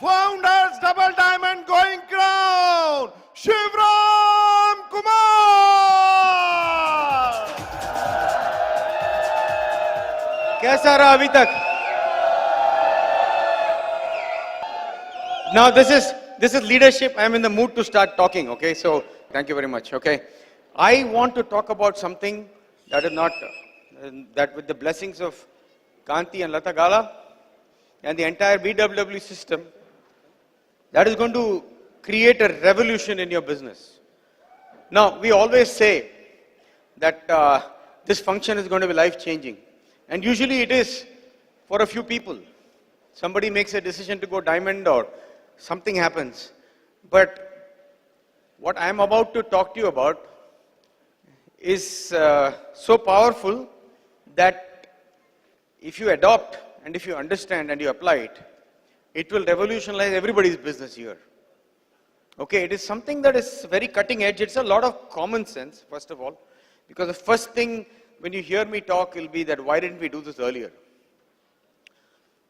Founders Double Diamond Going Crown, Shivaram Kumar. कैसा रहा अभी तक? Now this is leadership. I am in the mood to start talking. Okay, so thank you very much. Okay, I want to talk about something that is not that with the blessings of Kanti and Lata Gala and the entire BWW system, that is going to create a revolution in your business. Now we always say that this function is going to be life-changing, and usually it is for a few people. Somebody makes a decision to go diamond or something happens. But what I am about to talk to you about is so powerful that if you adopt and if you understand and you apply it, it will revolutionize everybody's business here. Okay, it is something that is very cutting edge. It's a lot of common sense, first of all, because the first thing when you hear me talk will be that why didn't we do this earlier?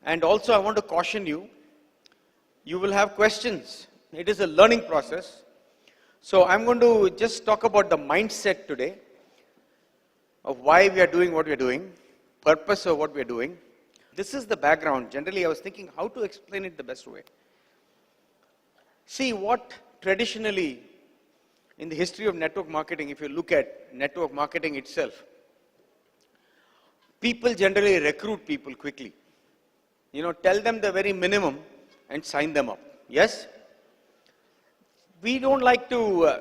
And also I want to caution you, you will have questions. It is a learning process. So I'm going to just talk about the mindset today of why we are doing what we are doing, purpose of what we are doing. This is the background. Generally, I was thinking how to explain it the best way. See, what traditionally in the history of network marketing, if you look at network marketing itself, people generally recruit people quickly. You know, tell them the very minimum and sign them up. Yes? We don't like to,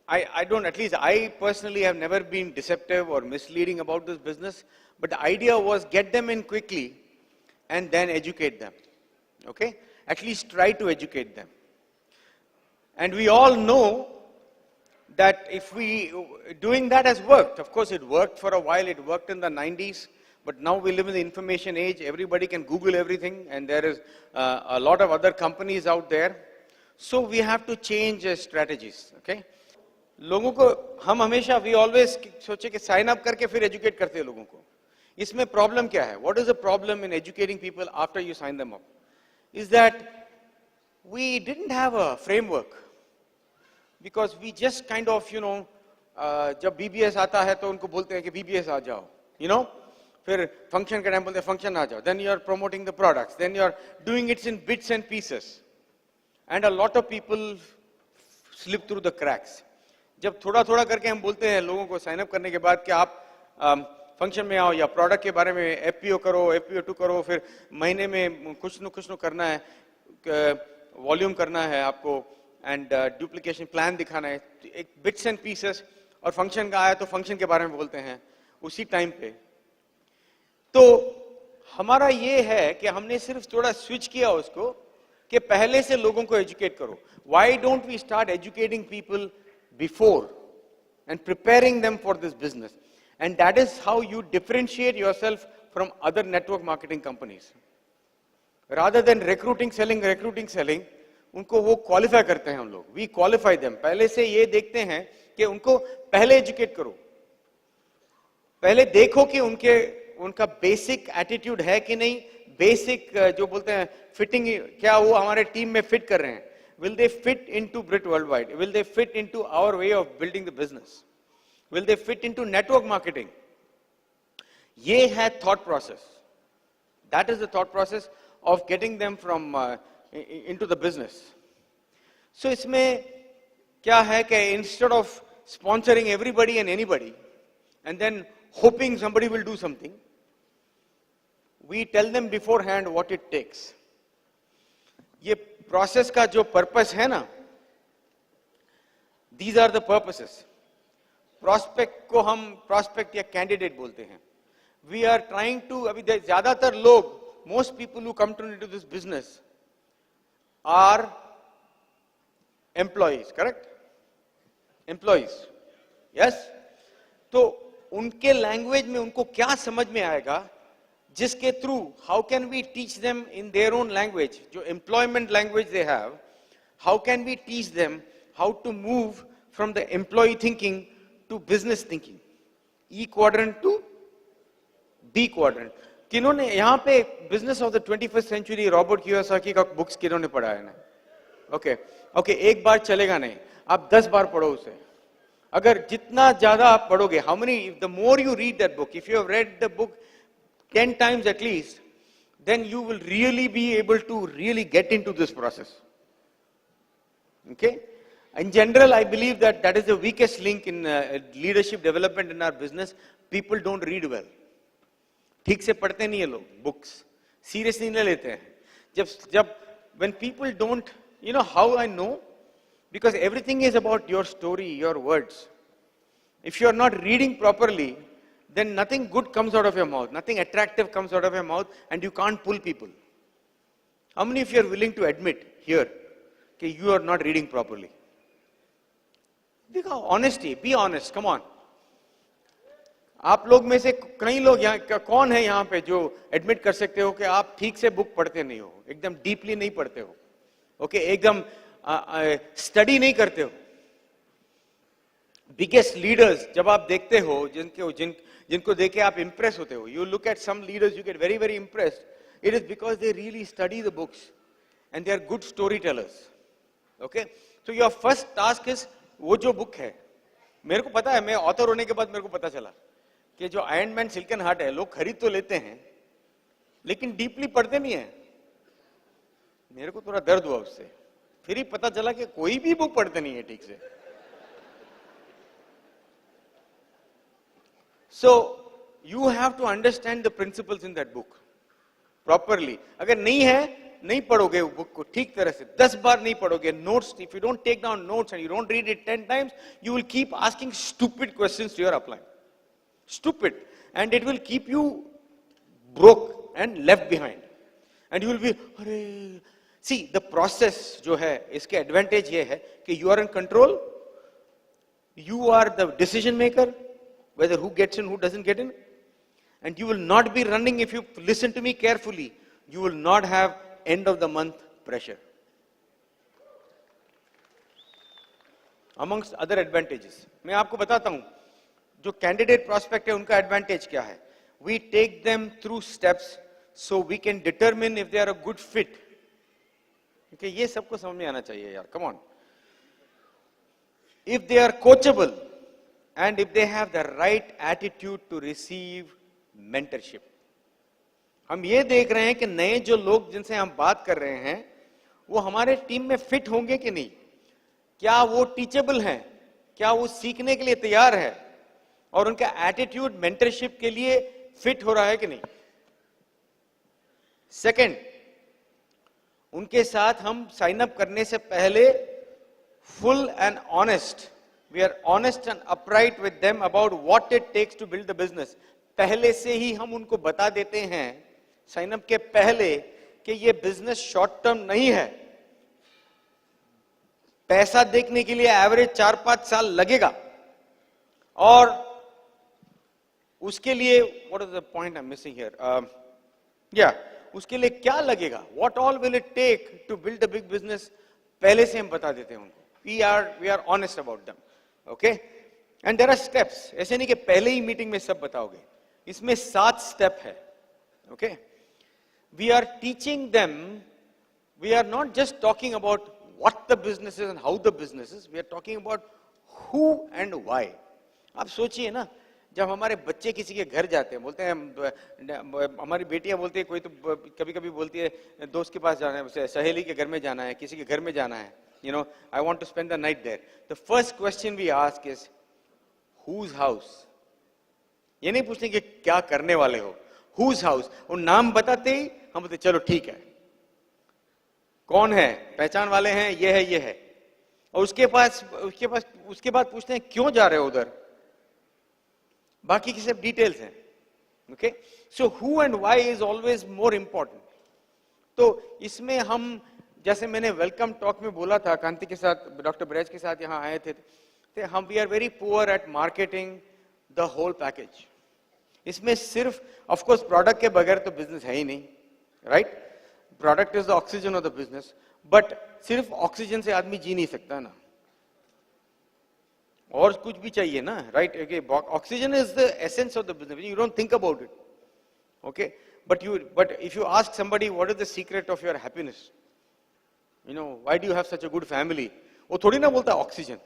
at least I personally have never been deceptive or misleading about this business, but the idea was get them in quickly and then educate them. Okay? At least try to educate them. And we all know that doing that has worked. Of course, it worked for a while. It worked in the 90s. But now we live in the information age. Everybody can Google everything, and there is a lot of other companies out there. So we have to change strategies. Okay? लोगों को हम हमेशा we always सोचे कि sign up करके फिर educate करते हैं लोगों को. इसमें problem क्या है? What is the problem in educating people after you sign them up? Is that we didn't have a framework, because we just kind of जब BBS आता है तो उनको बोलते हैं कि BBS आ जाओ. You know? फिर function के टाइम बोलते हैं function आ जाओ. Then you are promoting the products. Then you are doing it in bits and pieces. And a lot of people slip through the cracks. जब थोड़ा थोड़ा करके हम बोलते हैं लोगों को sign up करने के बाद कि आप function में आओ या product के बारे में FPO करो, FPO2 करो, फिर महीने में कुछ न करना है, volume करना है आपको, and duplication plan दिखाना है, एक bits and pieces, और function का आया तो function के बारे में बोलते हैं उसी टाइम पे. तो हमारा ये है कि हमने सिर्फ थोड़ा स्विच किया उसको कि पहले से लोगों को एजुकेट करो. Why don't we start educating people before and preparing them for this business? And that is how you differentiate yourself from other network marketing companies. Rather than recruiting, selling, उनको वो qualify करते हैं हम लोग. We qualify them. पहले से ये देखते हैं कि उनको पहले educate करो. पहले देखो कि उनका बेसिक एटीट्यूड है कि नहीं, बेसिक जो बोलते हैं फिटिंग, क्या वो हमारे टीम में फिट कर रहे हैं. Will they fit into Brit Worldwide? Will they fit into our way of building the business? Will they fit into network marketing? ये है thought process. That is the thought process of getting them from into the business. So इसमें क्या है कि instead of sponsoring everybody and anybody and then hoping somebody will do something, we tell them beforehand what it takes. ये process का जो purpose है ना, these are the purposes. Prospect को हम prospect या candidate बोलते हैं. We are trying to, अभी ज़्यादातर लोग, most people who come into this business are employees, correct? Employees. Yes? तो उनके language में उनको क्या समझ में आएगा, जिसके through, how can we teach them in their own language, जो employment language they have, how can we teach them how to move from the employee thinking to business thinking, E quadrant to B quadrant. किन्होंने यहाँ पे business of the 21st century Robert Kiyosaki का books किन्होंने पढ़ा है ना? Okay okay, एक बार चलेगा नहीं, आप 10 बार पढ़ो उसे। अगर जितना ज्यादा आप पढ़ोगे, how many, the more you read that book, if you have read the book 10 times at least, then you will really be able to really get into this process. Okay? In general, I believe that that is the weakest link in leadership development in our business. People don't read well. ठीक से पढ़ते नहीं है लोग books, seriously नहीं लेते हैं। जब when people don't, you know how I know? Because everything is about your story, your words. If you are not reading properly, then nothing good comes out of your mouth, nothing attractive comes out of your mouth, and you can't pull people. How many of you are willing to admit here that you are not reading properly? देखो, honesty, be honest, come on. आप लोग में से कई लोग यहाँ, कौन है यहाँ पे जो एडमिट कर सकते हो कि आप ठीक से बुक पढ़ते नहीं हो, एकदम डीपली नहीं पढ़ते हो, ओके, एकदम स्टडी नहीं करते हो? बिगेस्ट लीडर्स जब आप देखते हो, जिनको देख के आप इंप्रेस होते हो, you look at some leaders, you get very very impressed, it is because they really study the books and they are good story tellers. Okay, so your first task is, वो जो book है, मेरे को पता है, मैं author होने के बाद मेरे को पता चला कि जो आयरन मैन सिल्कन हार्ट है, लोग खरीद तो लेते हैं लेकिन डीपली पढ़ते नहीं है। मेरे को थोड़ा दर्द हुआ उससे, फिर ही पता चला कि कोई भी बुक पढ़ते नहीं है ठीक से। So you have to understand the principles in that book properly. अगर नहीं है, नहीं पढ़ोगे वो बुक को ठीक तरह से, 10 बार नहीं पढ़ोगे, notes, if you don't take down notes and you don't read it 10 times, you will keep asking stupid questions to your upline. Stupid. And it will keep you broke and left behind. And you will be, अरे, see, the process जो है, इसके advantage ये है कि you are in control, you are the decision maker, whether who gets in, who doesn't get in, and you will not be running. If you listen to me carefully, you will not have end of the month pressure. Amongst other advantages, मैं आपको बताता हूं, जो candidate prospect है उनका advantage क्या है? We take them through steps so we can determine if they are a good fit. Okay, ये सबको समझ में आना चाहिए यार, come on. If they are coachable, and if they have the right attitude to receive mentorship. हम ये देख रहे हैं कि नए जो लोग जिनसे हम बात कर रहे हैं, वो हमारे टीम में फिट होंगे कि नहीं, क्या वो टीचेबल हैं, क्या वो सीखने के लिए तैयार है, और उनका एटीट्यूड मेंटरशिप के लिए फिट हो रहा है कि नहीं। सेकंड, उनके साथ हम साइन अप करने से पहले full and honest, we are honest and upright with them about what it takes to build the business. पहले से ही हम उनको बता देते हैं साइन अप के पहले कि ये बिजनेस शॉर्ट टर्म नहीं है, पैसा देखने के लिए एवरेज 4-5 साल लगेगा, और उसके लिए what is the point I'm missing here? उसके लिए क्या लगेगा, what all will it take to build a big business, पहले से हम बता देते हैं उनको. We are honest about them. Okay? And there are steps. ऐसे नहीं कि पहले ही मीटिंग में सब बताओगे. इसमें 7 स्टेप है. Okay? We are teaching them. We are not just talking about what the business is and how the business is. We are talking about who and why. आप सोचिए ना, जब हमारे बच्चे किसी के घर जाते हैं, बोलते हैं, हमारी बेटियां बोलती है, कोई तो कभी कभी बोलती है दोस्त के पास जाना है, सहेली के घर में जाना है, किसी के घर में जाना है, you know, I want to spend the night there. The first question we ask is, whose house? ये नहीं पूछते कि क्या करने वाले हो, whose house? और नाम बताते ही हम बोलते चलो ठीक है, कौन है, पहचान वाले हैं, ये है, और उसके बाद पूछते हैं क्यों जा रहे हो उधर, बाकी की सब डिटेल्स हैं. Okay, so who and why is always more important. तो इसमें हम, जैसे मैंने वेलकम टॉक में बोला था, कांति के साथ, डॉक्टर ब्रज के साथ यहाँ आए थे, तो हम we are very poor at marketing the whole package. इसमें सिर्फ ऑफ कोर्स प्रोडक्ट के बगैर तो बिजनेस है ही नहीं, right? Product is the oxygen of the business, but सिर्फ ऑक्सीजन से आदमी जी नहीं सकता ना, और कुछ भी चाहिए ना, right? Oxygen is the essence of the business, you don't think about it. Okay, but if you ask somebody what is the secret of your happiness, why do you have such a good family? वो थोड़ी ना बोलता oxygen.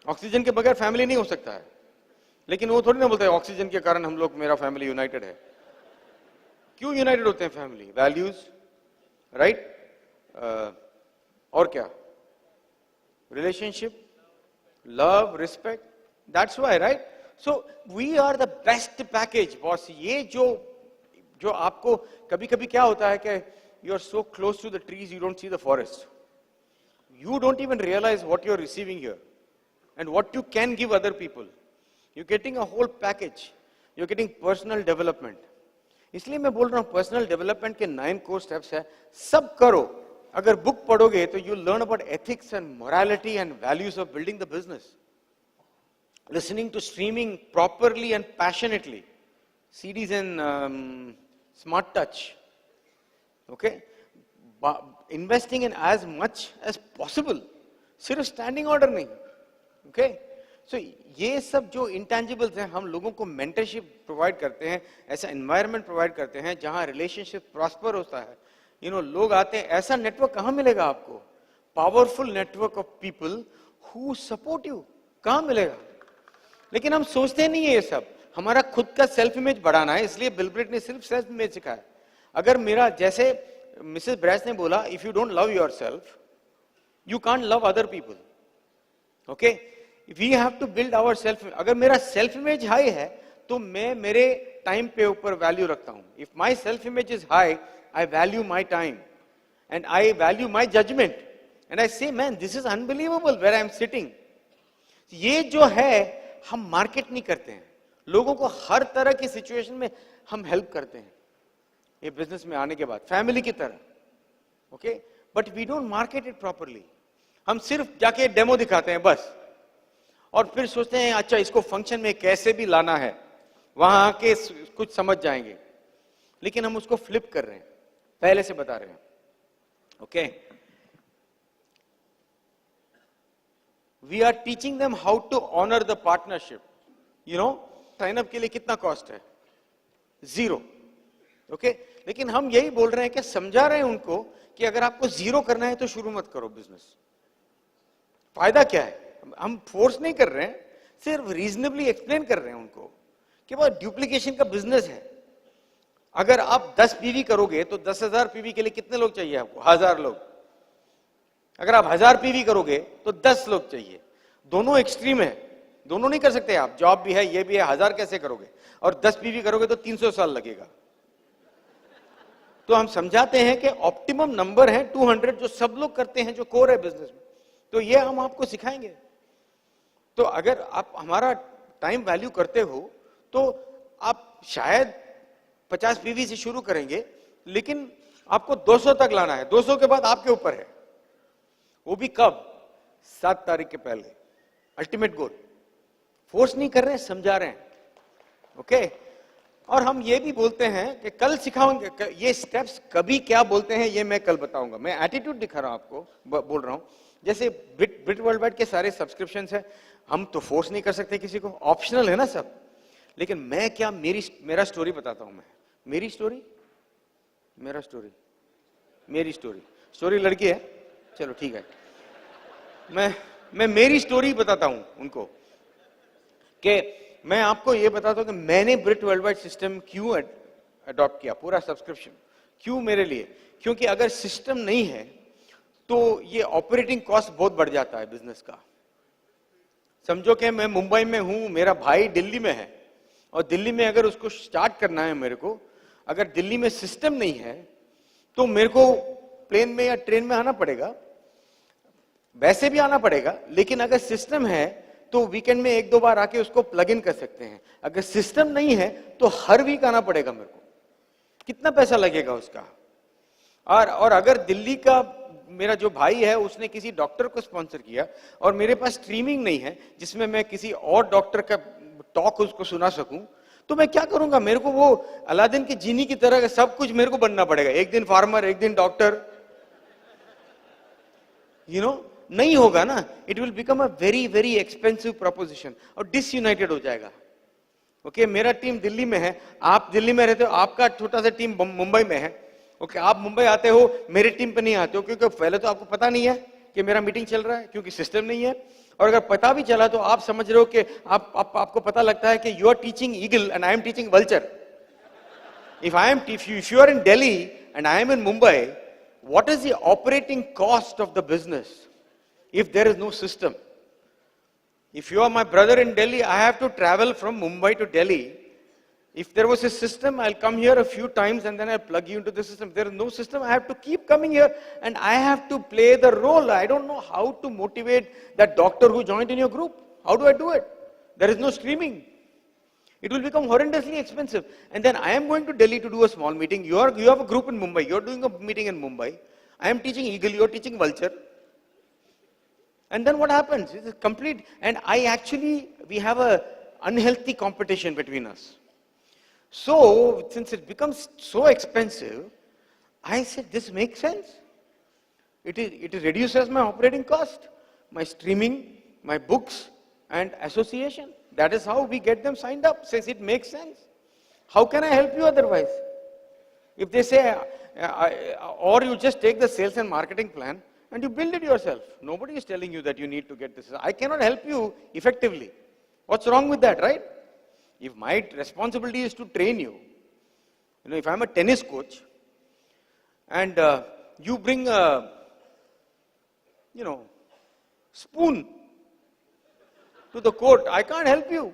Oxygen के बगैर family नहीं हो सकता है. लेकिन वो थोड़ी ना बोलता है ऑक्सीजन के कारण हम लोग, मेरा फैमिली यूनाइटेड है. क्यों यूनाइटेड होते हैं फैमिली? Values, right? और क्या? Relationship, love, respect. That's why, right? So we are the best package boss. ये जो आपको कभी कभी क्या होता है कि you are so close to the trees you don't see the forest. You don't even realize what you're receiving here and what you can give other people. You're getting a whole package. You're getting personal development. इसलिए मैं बोल रहा हूँ personal development के 9 core steps है. सब करो. अगर बुक पढ़ोगे तो you learn about ethics and morality and values of building the business. Listening to streaming properly and passionately. CDs and smart touch. Okay? Investing in as much as possible. सिर्फ standing order नहीं. Okay? सो ये सब जो intangibles हैं, हम लोगों को mentorship provide करते हैं, ऐसा एनवायरनमेंट प्रोवाइड करते हैं जहां रिलेशनशिप प्रॉस्पर होता है. लोग आते हैं. ऐसा नेटवर्क कहां मिलेगा आपको? Powerful network of people who support you. कहां मिलेगा? लेकिन हम सोचते नहीं है ये सब. हमारा खुद का सेल्फ इमेज बढ़ाना है, इसलिए बिल गेट्स ने सिर्फ सेल्फ इमेज सिखाया. अगर मेरा, जैसे मिसेस ब्रैस ने बोला, if you don't love yourself you can't love other people. Okay? We have to build our self. अगर मेरा सेल्फ इमेज हाई है तो मैं मेरे टाइम पे ऊपर वैल्यू रखता हूं. If my self image is high, I value my time and I value my judgement and I say man this is unbelievable where I am sitting. ये जो है हम मार्केट नहीं करते हैं. लोगों को हर तरह की सिचुएशन में हम हेल्प करते हैं. ये बिजनेस में आने के बाद फैमिली की तरह. Okay? But we don't market it properly. हम सिर्फ जाके डेमो दिखाते हैं बस, और फिर सोचते हैं अच्छा इसको फंक्शन में कैसे भी लाना है, वहां आके कुछ समझ जाएंगे. लेकिन हम उसको फ्लिप कर रहे हैं, पहले से बता रहे हैं. Okay? We are teaching them how to honour the partnership. Sign up के लिए कितना कॉस्ट है? 0. ओके? लेकिन हम यही बोल रहे हैं कि समझा रहे हैं उनको कि अगर आपको 0 करना है तो शुरू मत करो बिजनेस. फायदा क्या है? हम फोर्स नहीं कर रहे हैं, सिर्फ रीजनेबली एक्सप्लेन कर रहे हैं उनको कि वो डुप्लीकेशन का बिजनेस है. अगर आप 10 पीवी करोगे तो 10,000 पीवी के लिए कितने लोग चाहिए आपको? 1000 लोग. अगर आप 1000 पीवी करोगे तो 10 लोग चाहिए. दोनों एक्सट्रीम है, दोनों नहीं कर सकते आप. जॉब भी है, ये भी है. 1000 कैसे करोगे? और 10 पीवी करोगे तो 300 साल लगेगा. तो हम समझाते हैं कि ऑप्टिमम नंबर है 200, जो सब लोग करते हैं, जो कोर है बिजनेस में. तो ये हम आपको सिखाएंगे. तो अगर आप हमारा टाइम वैल्यू करते हो तो आप शायद 50 पीवी से शुरू करेंगे, लेकिन आपको 200 तक लाना है. 200 के बाद आपके ऊपर है. वो भी कब? 7 तारीख के पहले. Ultimate goal. फोर्स नहीं कर रहे हैं, समझा रहे हैं. ओके? और हम ये भी बोलते हैं कि कल सिखाऊंगे. ये स्टेप्स कभी क्या बोलते हैं ये मैं कल बताऊंगा. मैं एटीट्यूड दिखा रहा हूं आपको, बोल रहा हूं. जैसे बिट वर्ल्ड वाइड के सारे सब्सक्रिप्शंस है, हम तो फोर्स नहीं कर सकते किसी को, ऑप्शनल है ना सब. लेकिन मैं क्या, मेरा स्टोरी बताता हूं. मैं मेरी स्टोरी, मेरा स्टोरी, मेरी स्टोरी. स्टोरी लड़की है, चलो ठीक है. मैं मेरी स्टोरी बताता हूं उनको कि मैं आपको ये बताता हूं कि मैंने ब्रिट वर्ल्ड वाइड सिस्टम क्यों अडॉप्ट किया. पूरा सब्सक्रिप्शन क्यों मेरे लिए? क्योंकि अगर सिस्टम नहीं है तो ये ऑपरेटिंग कॉस्ट बहुत बढ़ जाता है बिजनेस का. समझो कि मैं मुंबई में हूं, मेरा भाई दिल्ली में है, और दिल्ली में अगर उसको स्टार्ट करना है मेरे को, अगर दिल्ली में सिस्टम नहीं है तो मेरे को प्लेन में या ट्रेन में आना पड़ेगा. वैसे भी आना पड़ेगा, लेकिन अगर सिस्टम है तो वीकेंड में 1-2 बार आके उसको प्लग इन कर सकते हैं. अगर सिस्टम नहीं है तो हर वीक आना पड़ेगा मेरे को. कितना पैसा लगेगा उसका? और अगर दिल्ली का मेरा जो भाई है उसने किसी डॉक्टर को स्पॉन्सर किया और मेरे पास स्ट्रीमिंग नहीं है जिसमें मैं किसी और डॉक्टर का टॉक उसको सुना सकूं, तो मैं क्या करूंगा? मेरे को वो अलादीन की जीनी की तरह सब कुछ मेरे को बनना पड़ेगा. एक दिन फार्मर, एक दिन डॉक्टर. नहीं होगा ना. It will become a very very expensive proposition और डिसयूनाइटेड हो जाएगा. ओके मेरा टीम दिल्ली में है, आप दिल्ली में रहते हो, आपका छोटा सा टीम मुंबई में है. ओके आप मुंबई आते हो, मेरे टीम पे नहीं आते हो, क्योंकि पहले तो आपको पता नहीं है कि मेरा मीटिंग चल रहा है, क्योंकि सिस्टम नहीं है. और अगर पता भी चला तो आप समझ रहे हो कि आपको पता लगता है कि you are teaching eagle and I am teaching vulture. If you are in Delhi and I am in Mumbai, what is the operating cost of the business if there is no system? If you are my brother in Delhi, I have to travel from Mumbai to Delhi. If there was a system, I'll come here a few times and then I'll plug you into the system. If there is no system, I have to keep coming here and I have to play the role. I don't know how to motivate that doctor who joined in your group. How do I do it? There is no streaming. It will become horrendously expensive. And then I am going to Delhi to do a small meeting. You have a group in Mumbai. You're doing a meeting in Mumbai. I am teaching eagle. You're teaching vulture. And then what happens? It's complete. And we have a unhealthy competition between us. So, since it becomes so expensive, I said, this makes sense. It reduces my operating cost, my streaming, my books, and association. That is how we get them signed up. Says it makes sense. How can I help you otherwise? If they say, or you just take the sales and marketing plan and you build it yourself. Nobody is telling you that you need to get this. I cannot help you effectively. What's wrong with that, right? If my responsibility is to train you, if I'm a tennis coach and you bring a, spoon to the court, I can't help you.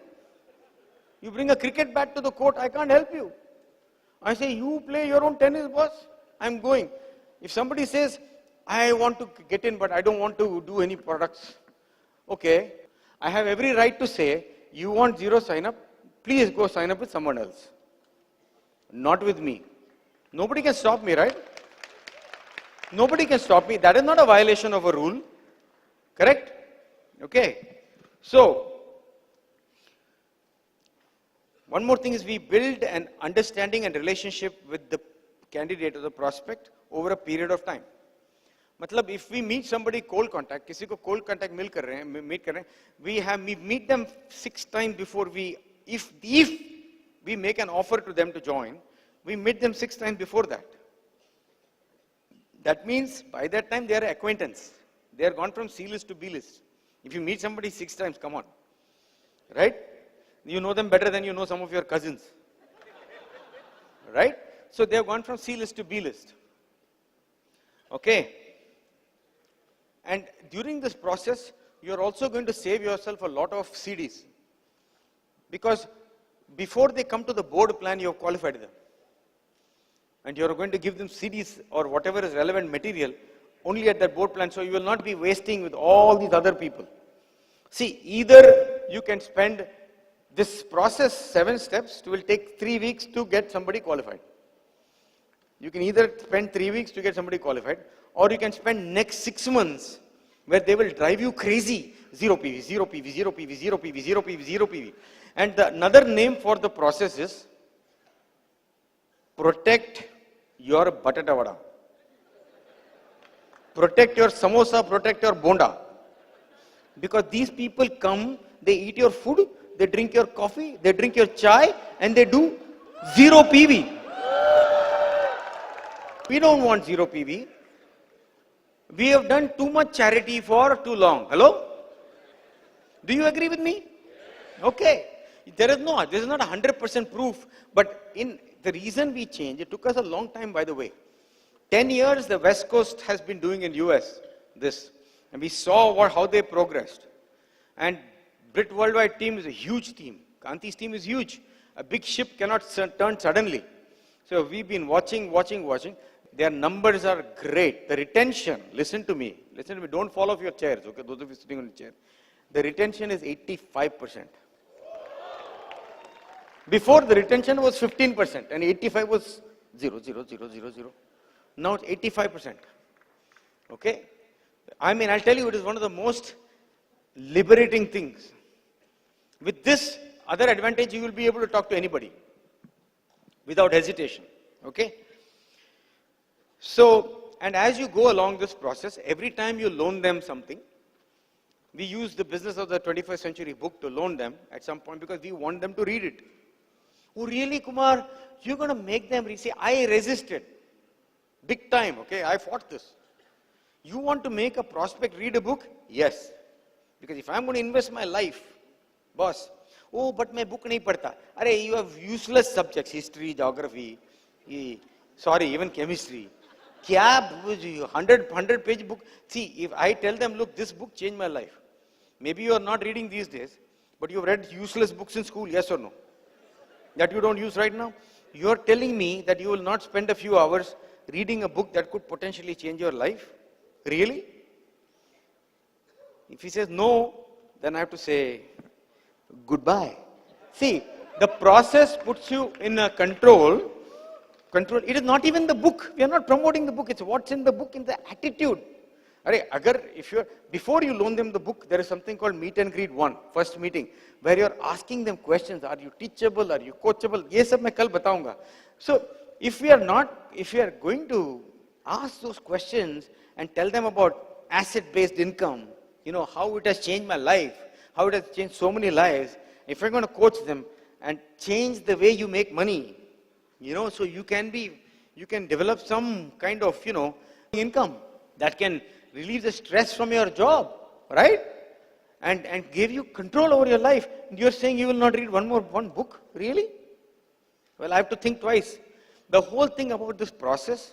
You bring a cricket bat to the court, I can't help you. I say, you play your own tennis, boss. I'm going. If somebody says, I want to get in, but I don't want to do any products. Okay. I have every right to say, you want zero sign up, please go sign up with someone else. Not with me. Nobody can stop me, right? Nobody can stop me. That is not a violation of a rule. Correct? Okay. So, one more thing is we build an understanding and relationship with the candidate or the prospect over a period of time. मतलब if we meet somebody cold contact, किसी को cold contact meet कर रहे हैं, we meet them 6 times before if we make an offer to them to join, we meet them 6 times before that. That means by that time they are acquaintance. They are gone from C list to B list. If you meet somebody 6 times, come on. Right? You know them better than you know some of your cousins. Right? So they have gone from C list to B list. Okay. And during this process, you are also going to save yourself a lot of CDs. Because before they come to the board plan, you have qualified them. And you are going to give them CDs or whatever is relevant material only at that board plan, so you will not be wasting with all these other people. See, either you can spend this process 7 steps, it will take 3 weeks to get somebody qualified. You can either spend 3 weeks to get somebody qualified, or you can spend next 6 months where they will drive you crazy. 0 PV, 0 PV, 0 PV, 0 PV, 0 PV, 0 PV. And another name for the process is protect your batata vada. Protect your samosa, protect your bonda. Because these people come, they eat your food, they drink your coffee, they drink your chai, and they do 0 PV. We don't want 0 PV. We have done too much charity for too long. Hello? Do you agree with me? Okay. This is not 100% proof, but the reason we changed, it took us a long time, by the way. 10 years the West Coast has been doing in US this, and we saw how they progressed. And Brit Worldwide team is a huge team. Kanti's team is huge. A big ship cannot turn suddenly. So we've been watching. Their numbers are great. The retention, listen to me, don't fall off your chairs, okay, those of you sitting on the chair. The retention is 85%. Before the retention was 15% and 85 was 0. Now it's 85%. Okay? I mean, I'll tell you, it is one of the most liberating things. With this other advantage, you will be able to talk to anybody without hesitation. Okay? So, and as you go along this process, every time you loan them something, we use the Business of the 21st Century book to loan them at some point because we want them to read it. Oh, really, Kumar? You're going to make them say, I resisted. Big time, okay? I fought this. You want to make a prospect read a book? Yes. Because if I'm going to invest my life, boss, oh, but my book nahi padta. Arey, you have useless subjects, history, geography, sorry, even chemistry. Kya 100 page book. See, if I tell them, look, this book changed my life. Maybe you are not reading these days, but you've read useless books in school, yes or no? That you don't use right now? You're telling me that you will not spend a few hours reading a book that could potentially change your life? Really? If he says no, then I have to say goodbye. See, the process puts you in a control. It is not even the book. We are not promoting the book. It's what's in the book, in the attitude. Before you loan them the book, there is something called meet and greet one, first meeting, where you are asking them questions. Are you teachable? Are you coachable? Ye sab main kal bataunga. So, if we are going to ask those questions and tell them about asset-based income, how it has changed my life, how it has changed so many lives, if we're going to coach them and change the way you make money, so you can develop some kind of, income that can relieve the stress from your job, right? And give you control over your life. You're saying you will not read one book? Really? Well, I have to think twice. The whole thing about this process,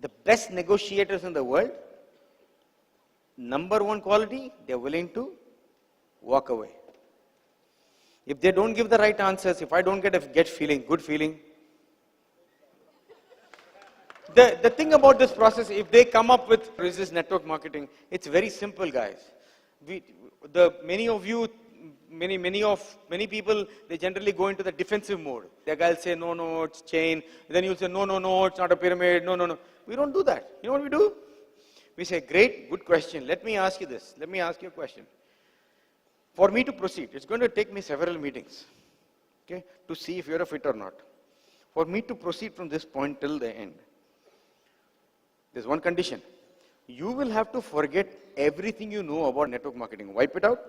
the best negotiators in the world, number one quality, they're willing to walk away. If they don't give the right answers, if I don't get a good feeling. The thing about this process, if they come up with resist network marketing, it's very simple, guys. Many people, they generally go into the defensive mode. The guy will say, no, it's chain. Then you'll say, no, it's not a pyramid. No. We don't do that. You know what we do? We say, great, good question. Let me ask you this. Let me ask you a question. For me to proceed, it's going to take me several meetings, okay, to see if you're a fit or not. For me to proceed from this point till the end, there's one condition. You will have to forget everything you know about network marketing. Wipe it out.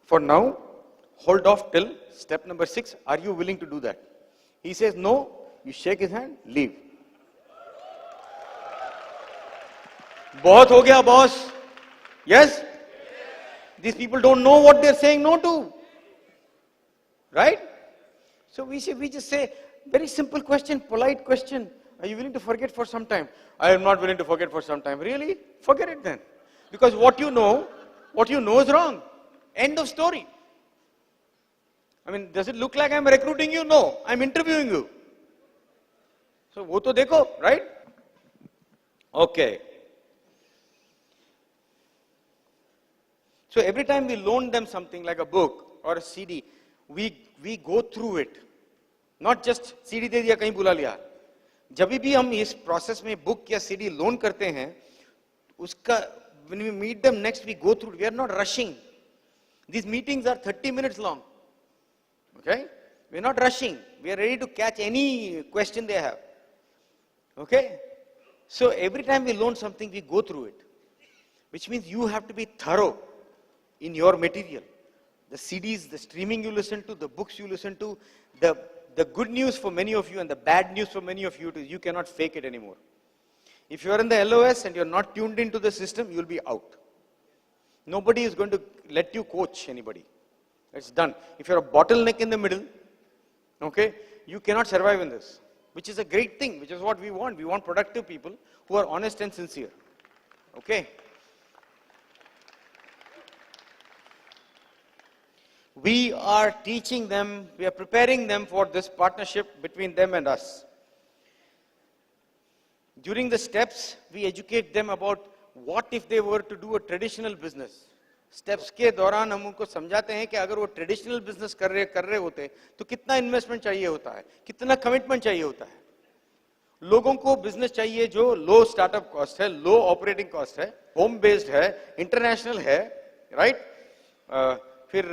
For now, hold off till step number 6. Are you willing to do that? He says no, you shake his hand, leave. Bahut ho gaya, boss. Yes? These people don't know what they're saying no to. Right? So we just say, very simple question, polite question. Are you willing to forget for some time? I am not willing to forget for some time. Really? Forget it then. Because what you know is wrong. End of story. I mean, does it look like I'm recruiting you? No, I'm interviewing you. So, wo to dekho, right? Okay. So every time we loan them something like a book or a CD, we go through it. Not just CD दे दिया कहीं बुला लिया. जब भी हम इस process में book या CD loan करते हैं, उसका when we meet them next, we go through it. We are not rushing. These meetings are 30 minutes long. Okay? We are not rushing. We are ready to catch any question they have. Okay? So every time we loan something, we go through it. Which means you have to be thorough in your material. The CDs, the streaming you listen to, the books you listen to, the good news for many of you and the bad news for many of you is you cannot fake it anymore. If you are in the LOS and you're not tuned into the system, you'll be out. Nobody is going to let you coach anybody. It's done. If you're a bottleneck in the middle, okay, you cannot survive in this, which is a great thing, which is what we want. We want productive people who are honest and sincere. Okay? We are teaching them, we are preparing them for this partnership between them and us. During the steps, we educate them about what if they were to do a traditional business. Steps के दौरान हम उनको समझाते हैं कि अगर वो traditional business कर रहे होते तो कितना इन्वेस्टमेंट चाहिए होता है, कितना कमिटमेंट चाहिए होता है. लोगों को बिजनेस चाहिए जो लो स्टार्टअप कॉस्ट है, लो ऑपरेटिंग कॉस्ट है, होम बेस्ड है, इंटरनेशनल है, राइट? फिर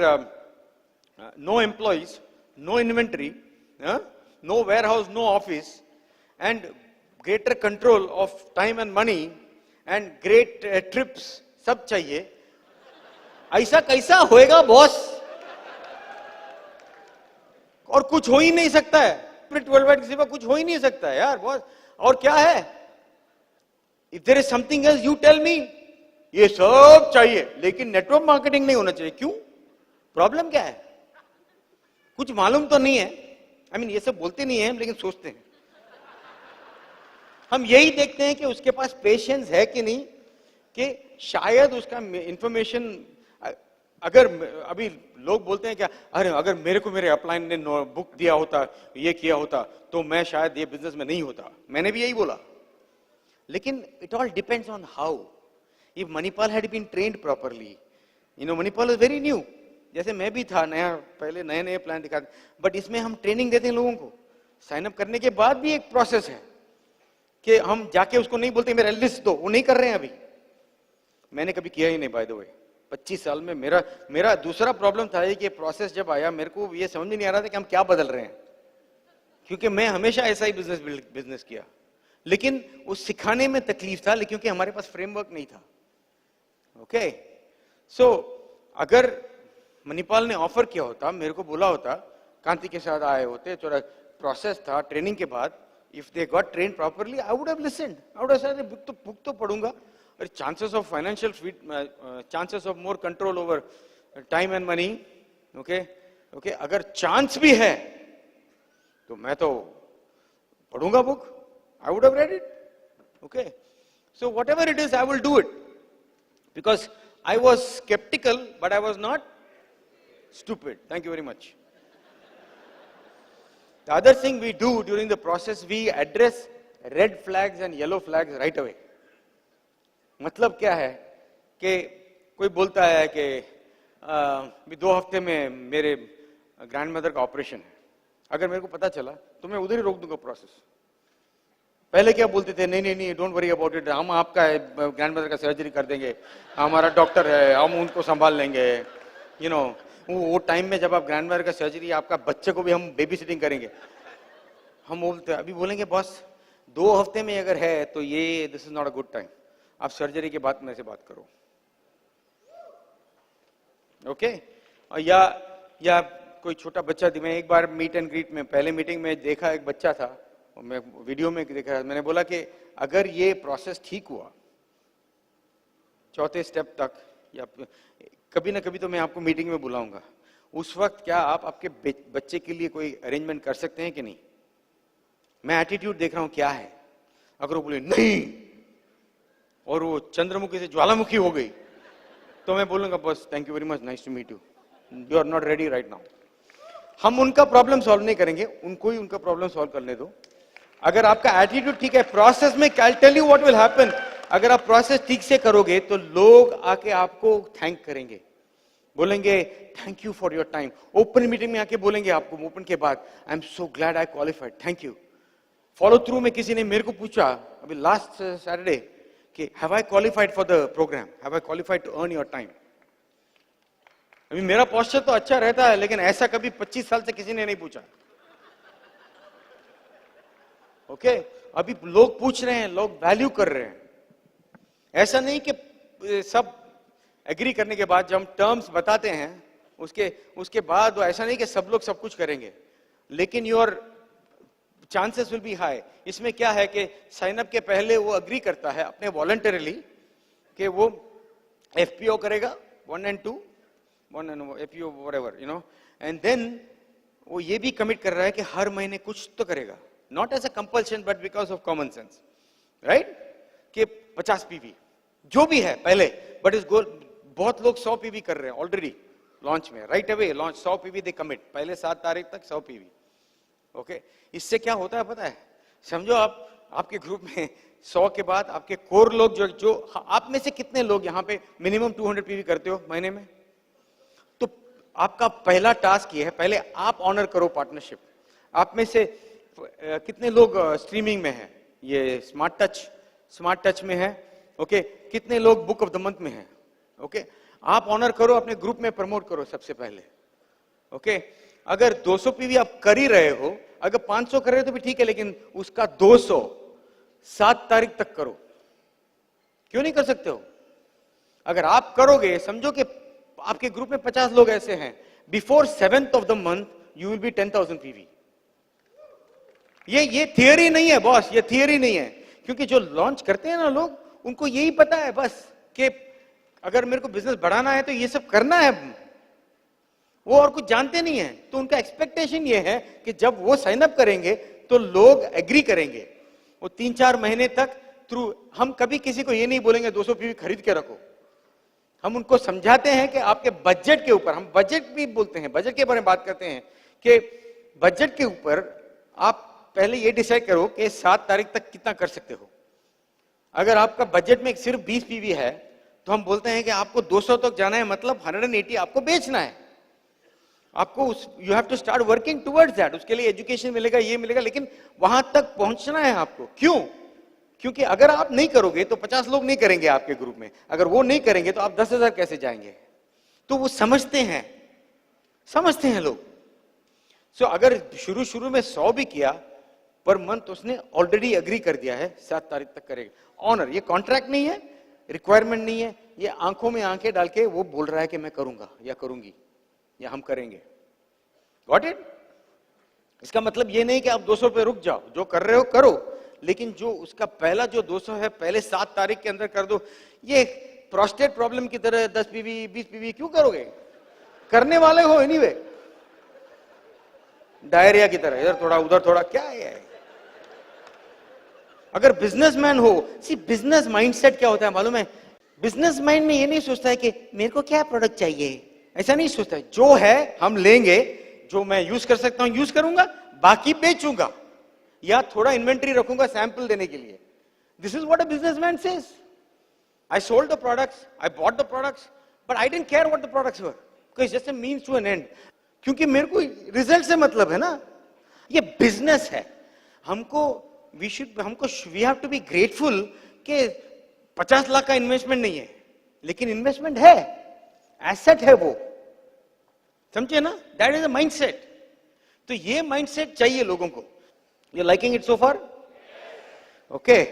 no employees, no inventory, no warehouse, no office, and greater control of time and money, and great trips, सब चाहिए. ऐसा कैसा होएगा बॉस? और कुछ हो ही नहीं सकता है, प्रिंट वर्ल्ड वाइड के सिवा कुछ हो ही नहीं सकता है यार बॉस। और क्या है, if there is something else you tell me, ये सब चाहिए लेकिन नेटवर्क मार्केटिंग नहीं होना चाहिए, क्यों? प्रॉब्लम क्या है? कुछ मालूम तो नहीं है। आई मीन ये सब बोलते नहीं है लेकिन सोचते हैं। हम यही देखते हैं कि उसके पास पेशेंस है कि नहीं, कि शायद उसका इंफॉर्मेशन, अगर अभी लोग बोलते हैं क्या, अरे अगर मेरे को मेरे अपलाइन ने बुक दिया होता, ये किया होता, तो मैं शायद ये बिजनेस में नहीं होता। मैंने भी यही बोला, लेकिन it all depends on how. If Manipal had been trained properly, you know Manipal is very new, जैसे मैं भी था नया, पहले नए नए प्लान दिखाते, बट इसमें हम ट्रेनिंग देते हैं लोगों को। साइन अप करने के बाद भी एक प्रोसेस है कि हम जाके उसको नहीं बोलते मेरा लिस्ट दो, वो नहीं कर रहे हैं अभी। मैंने कभी किया ही नहीं बाय द वे, 25 साल में। मेरा दूसरा प्रॉब्लम था कि प्रोसेस जब आया मेरे को ये समझ में नहीं आ रहा था कि हम क्या बदल रहे हैं, क्योंकि मैं हमेशा ऐसा ही बिजनेस किया, लेकिन वो सिखाने में तकलीफ था, क्योंकि हमारे पास फ्रेमवर्क नहीं था। ओके, सो अगर मणिपाल ने ऑफर किया होता, मेरे को बोला होता, कांति के साथ आए होते, थोड़ा प्रोसेस था ट्रेनिंग के बाद, if they got train properly, I would have listened, I would have said book तो पढ़ूंगा, और chances of financial chances of more control over time and money. Okay, अगर चांस भी है तो मैं तो पढ़ूंगा book, I would have read it. Okay, so whatever it is I will do it, because I was skeptical, but I was not stupid. Thank you very much. The other thing we do during the process, we address red flags and yellow flags right away. मतलब क्या है कि कोई बोलता है कि 2 हफ्ते में मेरे ग्रैंडमदर का ऑपरेशन है, अगर मेरे को पता चला तो मैं उधर ही रोक दूंगा प्रोसेस। पहले क्या बोलते थे, नहीं डोंट वरी अबाउट इट, हम आपका ग्रैंडमदर का सर्जरी कर देंगे, हमारा डॉक्टर है, हम उनको संभाल लेंगे। यू नो वो टाइम में जब आप ग्रैंडमदर का सर्जरी, आपका बच्चे को भी हम बेबी सिटिंग करेंगे। हम बोलते, अभी बोलेंगे बॉस 2 हफ्ते में अगर है तो ये this is not a good time, आप सर्जरी के बाद मेरे से बात करो। ओके, या कोई छोटा बच्चा, मैं एक बार मीट एंड ग्रीट में पहले मीटिंग में देखा, एक बच्चा था, मैं वीडियो में देखा, मैंने बोला कि अगर ये प्रोसेस ठीक हुआ 4थे स्टेप तक, या कभी ना कभी तो मैं आपको मीटिंग में बुलाऊंगा, उस वक्त क्या आप आपके बच्चे के लिए कोई अरेंजमेंट कर सकते हैं कि नहीं? मैं एटीट्यूड देख रहा हूं क्या है। अगर वो बोले नहीं और वो चंद्रमुखी से ज्वालामुखी हो गई, तो मैं बोलूंगा बस thank you very much, nice to meet you, you are not ready right now. हम उनका प्रॉब्लम सॉल्व नहीं करेंगे, उनको ही उनका प्रॉब्लम सॉल्व करने दो। अगर आपका एटीट्यूड ठीक है, प्रोसेस में I tell you what will happen, अगर आप प्रोसेस ठीक से करोगे तो लोग आके आपको थैंक करेंगे, बोलेंगे thank you for your time. Open meeting में आके बोलेंगे आपको, ओपन के बाद, I am so glad I qualified, thank you. Follow through में किसी ने मेरे को पूछा अभी लास्ट सैटरडे कि have I qualified for the programme, have I qualified to earn your time. अभी मेरा पोस्चर तो अच्छा रहता है, लेकिन ऐसा कभी 25 साल से किसी ने नहीं पूछा। ओके, अभी लोग पूछ रहे हैं, लोग वैल्यू कर रहे हैं। ऐसा नहीं कि सब एग्री करने के बाद जब हम टर्म्स बताते हैं उसके बाद ऐसा नहीं कि सब लोग सब कुछ करेंगे, लेकिन your chances will be high. इसमें क्या है कि साइन अप के पहले वो अग्री करता है अपने वॉलंटरीली कि वो एफपीओ करेगा 1 and 2, FPO whatever you know, and then वो ये भी कमिट कर रहा है कि हर महीने कुछ तो करेगा, not as a compulsion but because of common sense, right? कि 50 पीवी जो भी है पहले, बट इस गोल बहुत लोग 100 पीवी कर रहे हैं ऑलरेडी लॉन्च में, राइट अवे लॉन्च 100 पीवी दे कमिट, पहले 7 तारीख तक 100 पीवी। ओके, इससे क्या होता है पता है? समझो आपके ग्रुप में 100 के बाद आपके कोर लोग जो आप में से कितने लोग यहाँ पे मिनिमम 200 पीवी करते हो महीने में? तो आपका पहला टास्क ये है, पहले आप ऑनर करो पार्टनरशिप। आप में से कितने लोग स्ट्रीमिंग में है, ये स्मार्ट टच में है? ओके, कितने लोग बुक ऑफ द मंथ में है? ओके, आप ऑनर करो, अपने ग्रुप में प्रमोट करो सबसे पहले। ओके, अगर 200 पीवी आप कर ही रहे हो, अगर 500 कर रहे हो तो भी ठीक है, लेकिन उसका 200 7 तारीख तक करो। क्यों नहीं कर सकते हो? अगर आप करोगे, समझो कि आपके ग्रुप में 50 लोग ऐसे हैं, before 7th of the month you will be 10,000 PV. ये थियरी नहीं है बॉस, ये थियरी नहीं है, क्योंकि जो लॉन्च करते हैं ना लोग, उनको यही पता है बस कि अगर मेरे को बिजनेस बढ़ाना है तो ये सब करना है, वो और कुछ जानते नहीं है। तो उनका एक्सपेक्टेशन ये है कि जब वो साइन अप करेंगे तो लोग एग्री करेंगे। वो 3-4 महीने तक थ्रू, हम कभी किसी को ये नहीं बोलेंगे 200 पीवी खरीद के रखो, हम उनको समझाते हैं कि आपके बजट के ऊपर, हम बजट भी बोलते हैं, बजट के बारे में बात करते हैं कि बजट के ऊपर आप पहले ये डिसाइड करो कि 7 तारीख तक कितना कर सकते हो। अगर आपका बजट में सिर्फ 20 पीवी है तो हम बोलते हैं कि आपको 200 तक जाना है, मतलब 180 आपको बेचना है। आपको you have to start working towards that. उसके लिए एजुकेशन मिलेगा, ये मिलेगा, लेकिन वहां तक पहुंचना है आपको। क्यों? क्योंकि अगर आप नहीं करोगे तो 50 लोग नहीं करेंगे आपके ग्रुप में, अगर वो नहीं करेंगे तो आप 10,000 कैसे जाएंगे? तो वो समझते हैं लोग। सो अगर शुरू में 100 भी किया पर मंथ, उसने ऑलरेडी एग्री कर दिया है 7 तारीख तक करेगा। ऑनर, ये कॉन्ट्रैक्ट नहीं है, रिक्वायरमेंट नहीं है, ये आंखों में आंखें डाल के वो बोल रहा है कि मैं करूंगा या करूंगी या हम करेंगे। Got it? इसका मतलब ये नहीं कि आप 200 पे रुक जाओ, जो कर रहे हो करो, लेकिन जो उसका पहला जो 200 है पहले 7 तारीख के अंदर कर दो। ये प्रोस्टेट प्रॉब्लम की तरह 10 पीवी 20 पीवी क्यों करोगे? करने वाले हो एनीवे, डायरिया की तरह इधर थोड़ा उधर थोड़ा, क्या है? अगर बिजनेसमैन हो, सी बिजनेस माइंडसेट क्या होता है मालूम है? बिजनेस माइंड में ये नहीं सोचता है कि मेरे को क्या प्रोडक्ट चाहिए, ऐसा नहीं सोचता है। जो है हम लेंगे, जो मैं यूज कर सकता हूं यूज करूंगा, बाकी बेचूंगा या थोड़ा इन्वेंटरी रखूंगा सैंपल देने के लिए। This is what a businessman says. I sold the products, I bought the products, but I didn't care what the products were, because just a means to an end. क्योंकि मेरे को result से मतलब है ना, ये बिजनेस है। हमको we have to be grateful कि 50 लाख का इन्वेस्टमेंट नहीं है, लेकिन इन्वेस्टमेंट है, एसेट है वो, समझे ना? That is a mindset. तो ये माइंडसेट चाहिए लोगों को। You liking it so far? Okay,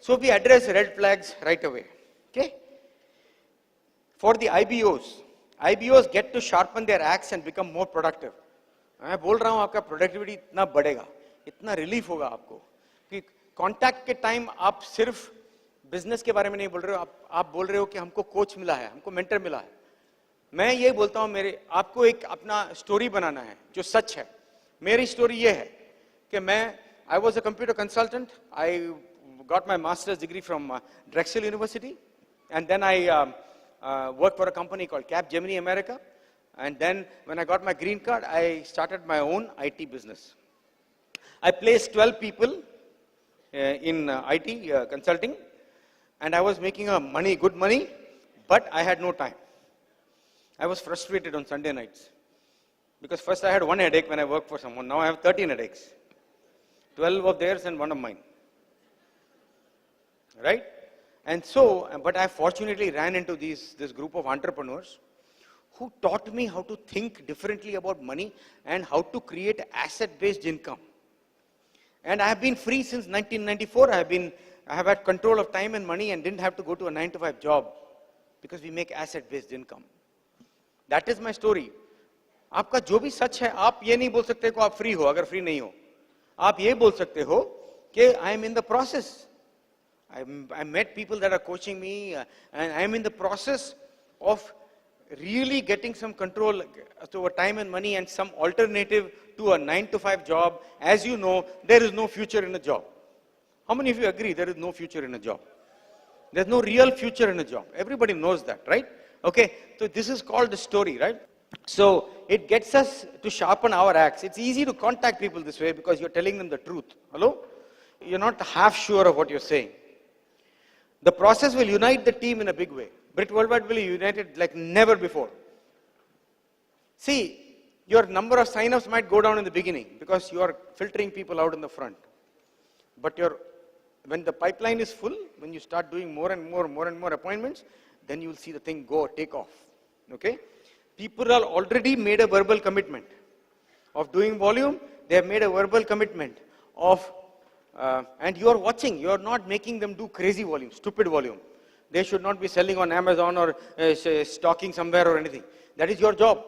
so we address red flags right away. Okay, for the IBOs get to sharpen their axe and become more productive. मैं बोल रहा हूं आपका प्रोडक्टिविटी इतना बढ़ेगा, इतना रिलीफ होगा आपको कि कॉन्टैक्ट के टाइम आप सिर्फ बिजनेस के बारे में नहीं बोल रहे हो, आप बोल रहे हो कि हमको कोच मिला है, हमको मेंटर मिला है। मैं ये बोलता हूं, आपको एक अपना स्टोरी बनाना है जो सच है। मेरी स्टोरी ये है कि I was a computer consultant, I got my masters degree from Drexel university, and then I worked for a company called Capgemini America, and then when I got my green card, I started my own IT business. I placed 12 people in IT consulting, and I was making good money, but I had no time. I was frustrated on Sunday nights because first I had one headache when I worked for someone. Now I have 13 headaches, 12 of theirs and one of mine, right? And so, but I fortunately ran into this group of entrepreneurs who taught me how to think differently about money and how to create asset-based income. And I have been free since 1994. I have had control of time and money and didn't have to go to a 9-to-5 job because we make asset-based income. That is my story. आपका जो भी सच है, आप ये नहीं बोल सकते कि आप फ्री हो अगर फ्री नहीं हो। आप ये बोल सकते हो कि I am in the process. I met people that are coaching me, and I am in the process of really getting some control over time and money and some alternative to a 9-to-5 job. As you know, there is no future in a job. How many of you agree there is no future in a job? There's no real future in a job. Everybody knows that, right? Okay, so this is called the story, right? So it gets us to sharpen our axe. It's easy to contact people this way because you're telling them the truth. Hello? You're not half sure of what you're saying. The process will unite the team in a big way. Brit Worldwide will be united like never before. See, your number of sign-ups might go down in the beginning because you are filtering people out in the front. But when the pipeline is full, when you start doing more and more appointments, then you will see the thing take off. Okay? People are already made a verbal commitment of doing volume. They have made a verbal commitment of and you are watching, you are not making them do crazy volume, stupid volume. They should not be selling on Amazon or stocking somewhere or anything. That is your job.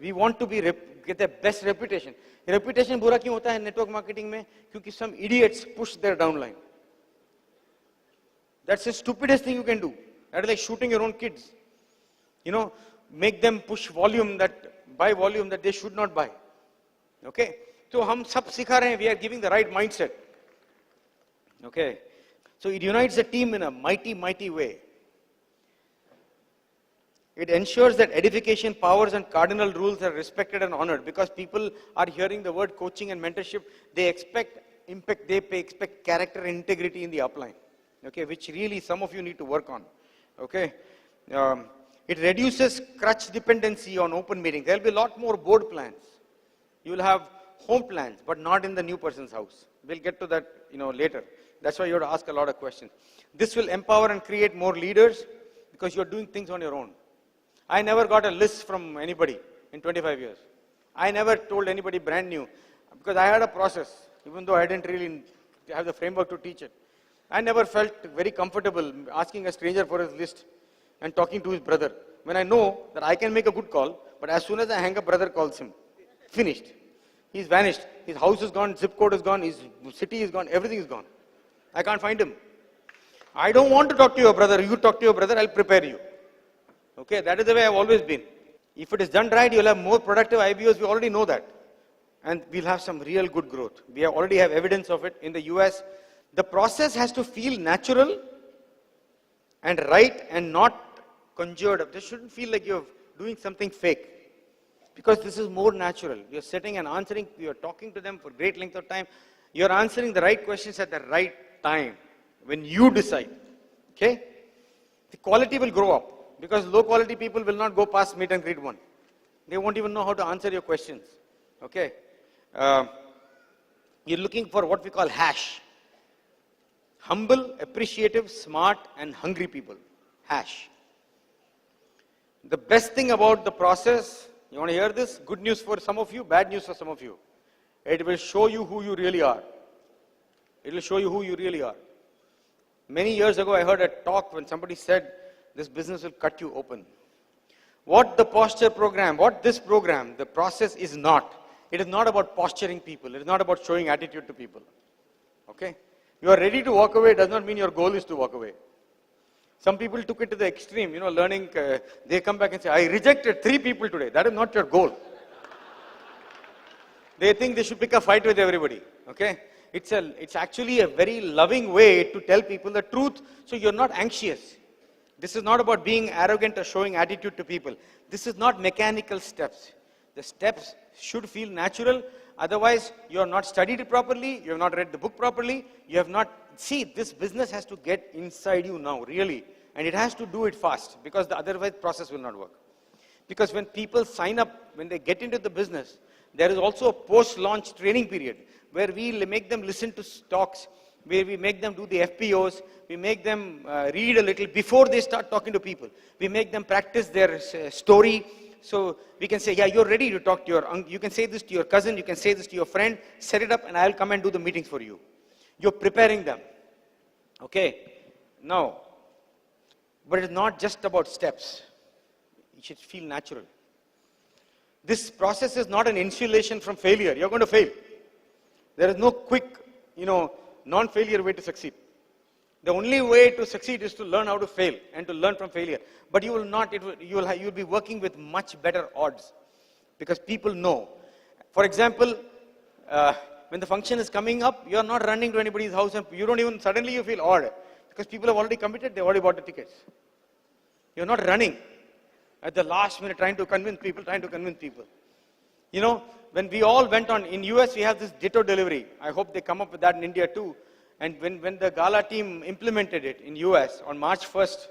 We want to be get the best reputation. Reputation बुरा क्यों होता है network marketing में? क्योंकि some idiots push their downline. That's the stupidest thing you can do. That is like shooting your own kids. You know, make them push volume buy volume that they should not buy. Okay? So हम सब सिखा रहे हैं, we are giving the right mindset. Okay? So it unites the team in a mighty, mighty way. It ensures that edification, powers and cardinal rules are respected and honored, because people are hearing the word coaching and mentorship, they expect impact, expect character and integrity in the upline. Okay, which really some of you need to work on. Okay, it reduces crutch dependency on open meetings. There will be a lot more board plans. You will have home plans, but not in the new person's house. We'll get to that, later. That's why you have to ask a lot of questions. This will empower and create more leaders, because you're doing things on your own. I never got a list from anybody in 25 years. I never told anybody brand new, because I had a process, even though I didn't really have the framework to teach it. I never felt very comfortable asking a stranger for his list and talking to his brother, when I know that I can make a good call, but as soon as I hang up, brother calls him. Finished. He's vanished. His house is gone, zip code is gone, his city is gone, everything is gone. I can't find him. I don't want to talk to your brother. You talk to your brother, I'll prepare you. Okay, that is the way I've always been. If it is done right, you'll have more productive IBOs. We already know that. And we'll have some real good growth. We already have evidence of it in the US. The process has to feel natural and right and not conjured up. This shouldn't feel like you're doing something fake, because this is more natural. You're sitting and answering, you're talking to them for great length of time. You're answering the right questions at the right time when you decide. Okay? The quality will grow up, because low quality people will not go past meet and greet one. They won't even know how to answer your questions. Okay? You're looking for what we call hash. Humble, appreciative, smart, and hungry people. Hash. The best thing about the process, you want to hear this? Good news for some of you, bad news for some of you. It will show you who you really are. It will show you who you really are. Many years ago, I heard a talk when somebody said, this business will cut you open. What the posture program, what this program, the process is not. It is not about posturing people. It is not about showing attitude to people. Okay? You are ready to walk away does not mean your goal is to walk away. Some people took it to the extreme, learning, they come back and say, I rejected 3 people today. That is not your goal. They think they should pick a fight with everybody. Okay? It's actually a very loving way to tell people the truth, so you're not anxious. This is not about being arrogant or showing attitude to people. This is not mechanical steps. The steps should feel natural. Otherwise, you have not studied it properly, you have not read the book properly, you have not... See, this business has to get inside you now, really. And it has to do it fast, because the otherwise process will not work. Because when people sign up, when they get into the business, there is also a post-launch training period, where we make them listen to talks, where we make them do the FPOs, we make them read a little before they start talking to people. We make them practice their story. So we can say, yeah, you're ready to talk to your uncle. You can say this to your cousin, you can say this to your friend, set it up and I'll come and do the meetings for you. You're preparing them. Okay? Now, but it's not just about steps. It should feel natural. This process is not an insulation from failure. You're going to fail. There is no quick, non-failure way to succeed. The only way to succeed is to learn how to fail and to learn from failure. But you will not, you'll be working with much better odds, because people know. For example, when the function is coming up, you're not running to anybody's house and you don't even, suddenly you feel odd, because people have already committed, they've already bought the tickets. You're not running at the last minute trying to convince people. When we all went on, in US we have this ditto delivery. I hope they come up with that in India too. And when the Gala team implemented it in US on March 1st,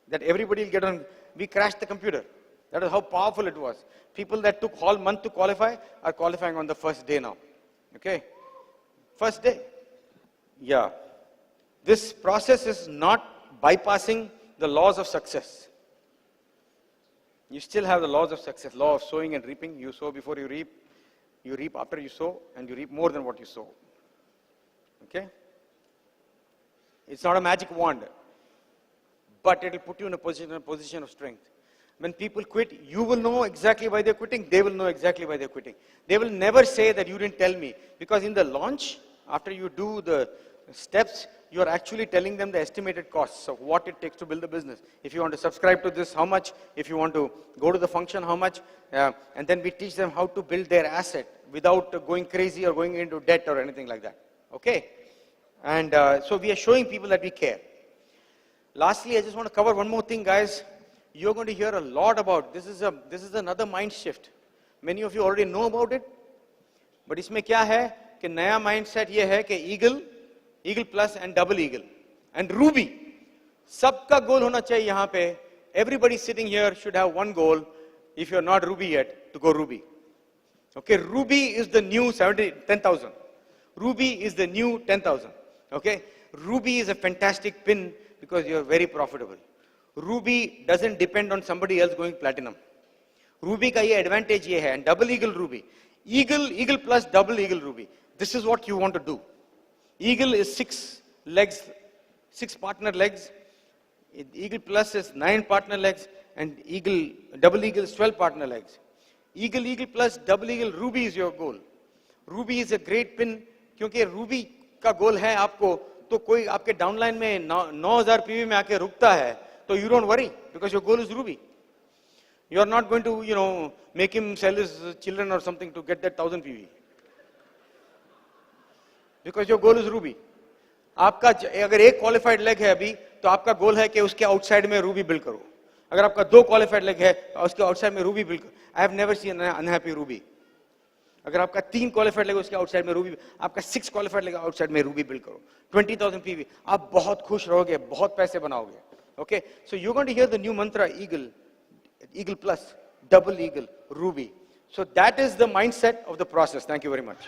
that everybody will get on, we crashed the computer. That is how powerful it was. People that took whole month to qualify are qualifying on the first day now. Okay? First day. Yeah. This process is not bypassing the laws of success. You still have the laws of success, law of sowing and reaping. You sow before you reap after you sow, and you reap more than what you sow. Okay? It's not a magic wand, but it will put you in a position of strength. when people quit, you will know exactly why they're quitting. They will know exactly why they're quitting. They will never say that you didn't tell me. Because in the launch, after you do the steps, you are actually telling them the estimated costs of what it takes to build a business. If you want to subscribe to this, how much? If you want to go to the function, how much? And then we teach them how to build their asset without going crazy or going into debt or anything like that. Okay? And so we are showing people that we care. Lastly, I just want to cover one more thing, guys. You're going to hear a lot about, this is another mind shift. Many of you already know about it. But इसमें क्या है कि नया mindset ये है कि Eagle Plus and Double Eagle and Ruby. सबका goal होना चाहिए यहाँ पे. Everybody sitting here should have one goal. If you're not Ruby yet, to go Ruby. Okay, Ruby is the new 10,000. Ruby is the new 10,000. Okay, Ruby is a fantastic pin because you're very profitable. Ruby doesn't depend on somebody else going platinum. Ruby का ये advantage ये है, and Double Eagle Ruby. Eagle plus Double Eagle Ruby. This is what you want to do. Eagle is 6 legs, 6 partner legs. Eagle plus is 9 partner legs, and Double Eagle is 12 partner legs. Eagle plus Double Eagle Ruby is your goal. Ruby is a great pin क्योंकि Ruby का goal है आपको तो कोई आपके downline में 9,000 PV में आके रुकता है तो you don't worry because your goal is Ruby. You are not going to, make him sell his children or something to get that 1,000 PV. Because your goal is Ruby. आपका अगर एक qualified leg है अभी तो आपका goal है कि उसके outside में Ruby build करो. अगर आपका 2 qualified leg है उसके outside में Ruby build करो. I have never seen an unhappy Ruby. अगर आपका 3 qualified leg उसके outside में Ruby, आपका 6 qualified leg outside में Ruby build करो. 20,000 PV. आप बहुत खुश रहोगे, बहुत पैसे बनाओगे. Okay, so you're going to hear the new mantra Eagle Plus, Double Eagle, Ruby. So that is the mindset of the process. Thank you very much.